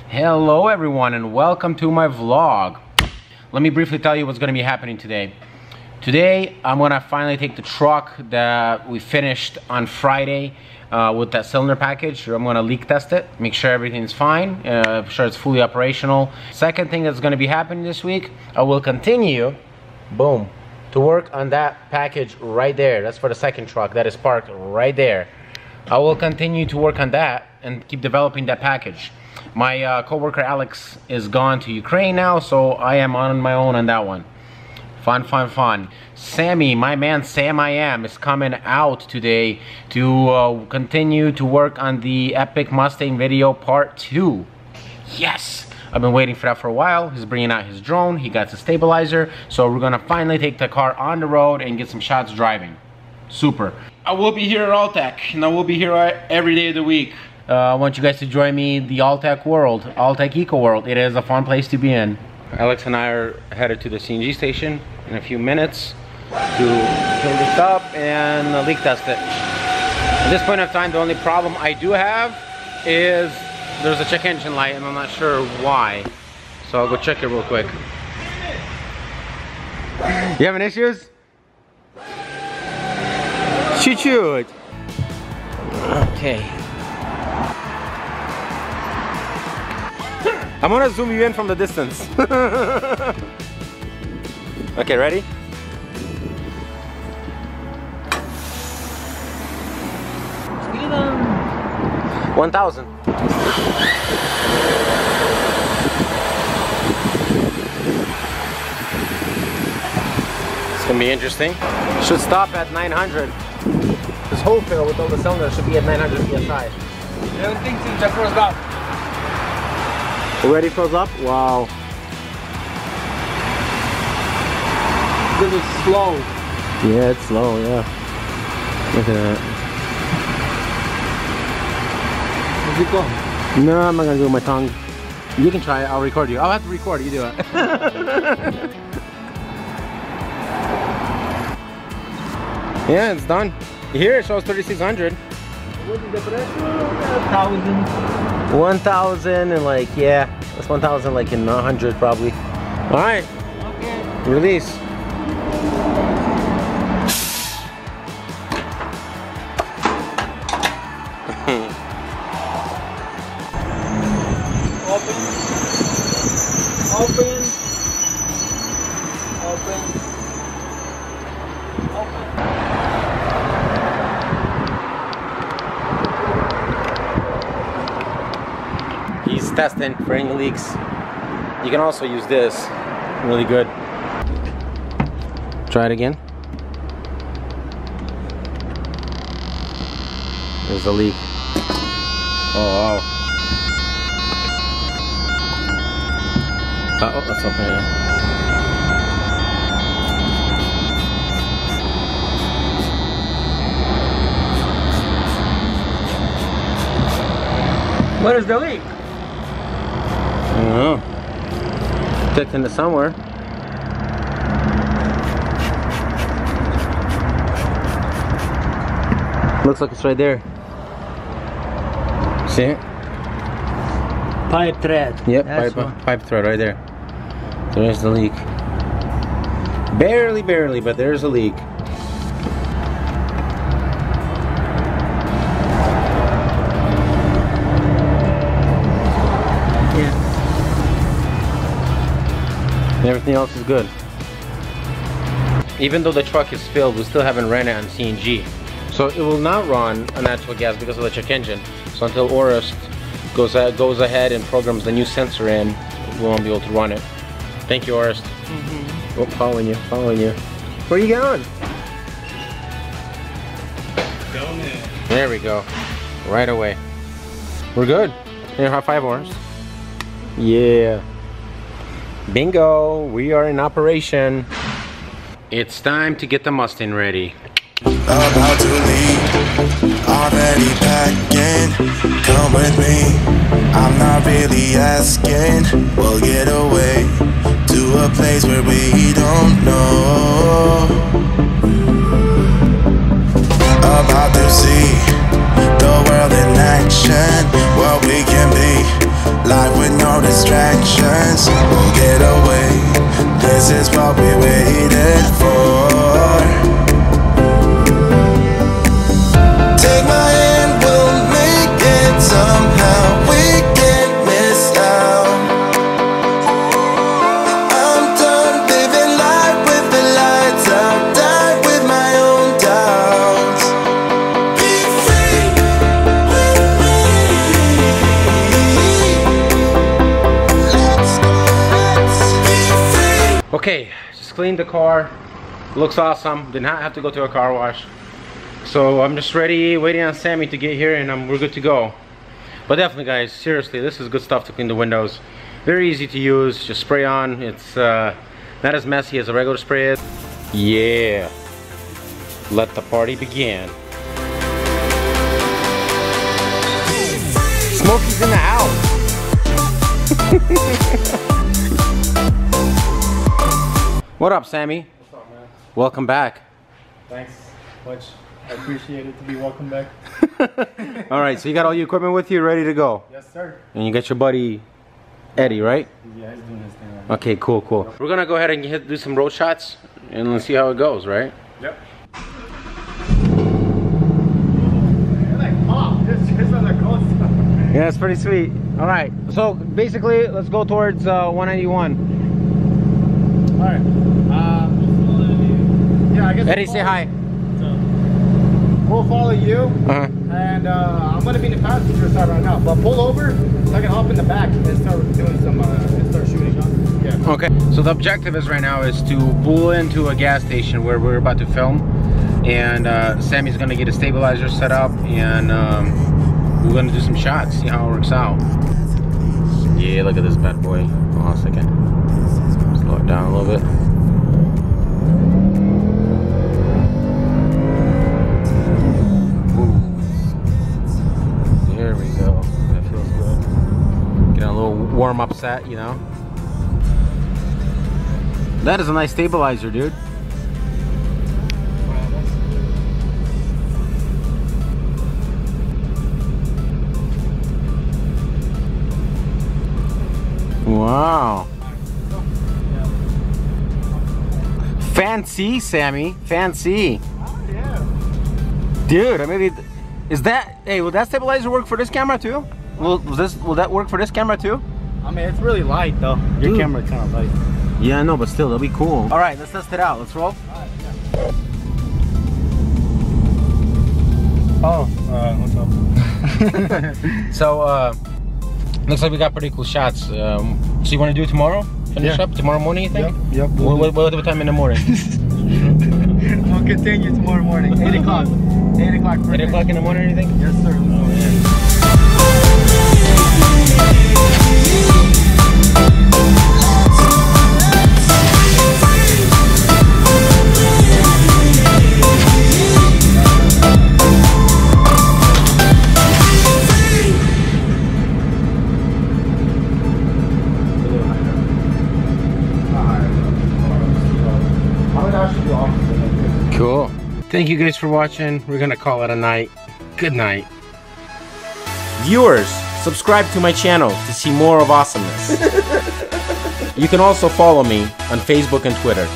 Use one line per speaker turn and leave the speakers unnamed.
Hello everyone and welcome to my vlog. Let me briefly tell you what's going to be happening today. Today I'm going to finally take the truck that we finished on Friday with that cylinder package. I'm going to leak test it, make sure everything's fine, make sure it's fully operational. Second thing that's going to be happening this week, I will continue, boom, to work on that package right there. That's for the second truck that is parked right there. I will continue to work on that and keep developing that package. My co-worker Alex is gone to Ukraine now, so I am on my own on that one. Fun. Sammy, my man Sam I Am, is coming out today to continue to work on the Epic Mustang video part 2. Yes! I've been waiting for that for a while. He's bringing out his drone, he got the stabilizer, so we're gonna finally take the car on the road and get some shots driving. Super. I will be here at Alltech, and I will be here every day of the week. I want you guys to join me in the Alltech world, Alltech Eco World. It is a fun place to be in. Alex and I are headed to the CNG station in a few minutes to fill this up and leak test it. At this point of time, the only problem I do have is there's a check engine light and I'm not sure why. So I'll go check it real quick. You having issues? Shoot. Okay. I'm gonna zoom you in from the distance. Okay, ready? Freedom. 1,000. It's gonna be interesting. Should stop at 900. This whole fill with all the cylinders should be at 900 psi.
Everything seems to froze up.
Already froze up? Wow.
Because it's slow.
Yeah, it's slow, yeah. Look at that.
Is it gone?
No, I'm not gonna do it with my tongue. You can try it, I'll record you. I'll have to record it, you do it. Yeah, it's done. Here it shows 3,600.
What is the pressure? 1,000.
1,000 and like, yeah, that's 1,000 like in 100 probably. All right,
Okay.
release.
Open. He's
testing for any leaks. You can also use this, really good. Try it again. There's a leak. Oh, wow. Oh, that's open again.
Where is the leak?
I don't know. Tucked into somewhere. Looks like it's right there. See it?
Pipe thread.
Yep, pipe thread right there. There's the leak. Barely, but there's a leak. Everything else is good. Even though the truck is filled, we still haven't ran it on CNG. So it will not run on natural gas because of the check engine. So until Orest goes ahead and programs the new sensor in, we won't be able to run it. Thank you, Orest. Oh, following you. Where are you going?
Down there.
There we go. Right away. We're good. Here, high five, Orest. Yeah. Bingo, we are in operation. It's time to get the Mustang ready.
About to leave, already packing. Come with me, I'm not really asking. We'll get away to a place where we don't know. About to see the world in action.
Okay, just cleaned the car. Looks awesome. Did not have to go to a car wash. So I'm just ready, waiting on Sammy to get here, and we're good to go. But definitely, guys, seriously, this is good stuff to clean the windows. Very easy to use. Just spray on. It's not as messy as a regular spray is. Yeah. Let the party begin. Smokey's in the house. What up, Sammy?
What's up, man?
Welcome back.
Thanks much. I appreciate it to be welcome back.
All right, so you got all your equipment with you, ready to go?
Yes, sir.
And you got your buddy Eddie, right?
Yeah, he's doing his thing right now.
Okay, cool, cool. We're gonna go ahead and do some road shots and let's see how it goes, right?
Yep.
Yeah, it's pretty sweet. All right, so basically, let's go towards 191.
All right. Yeah, I guess.
Eddie, say hi.
We'll follow you, and I'm gonna be in the passenger side right now. But pull over so I can hop in the back and start doing some, and start shooting on. Yeah.
Okay. So the objective is right now is to pull into a gas station where we're about to film, and Sammy's gonna get a stabilizer set up, and we're gonna do some shots, see how it works out. Yeah, look at this bad boy. Hold on a second. Slow it down a little bit. There we go. That feels good. Getting a little warm-up set, you know. That is a nice stabilizer, dude. Wow. Fancy, Sammy. Fancy.
Oh, yeah.
Dude, I mean, is that, hey, will that stabilizer work for this camera too? Will that work for this camera too?
I mean, it's really light though. Your camera's kind of light.
Yeah, I know, but still, that'll be cool. All right, let's test it out. Let's roll.
Oh, what's up?
So, looks like we got pretty cool shots. So you want to do it tomorrow? Finish up tomorrow morning, you think?
Yep.
What time in the morning?
We'll continue tomorrow morning, 8 o'clock. 8 o'clock.
8 o'clock in the morning, you think?
Yes, sir.
Oh, yeah. Cool. Thank you guys for watching. We're gonna call it a night. Good night. Viewers, subscribe to my channel to see more of awesomeness. You can also follow me on Facebook and Twitter.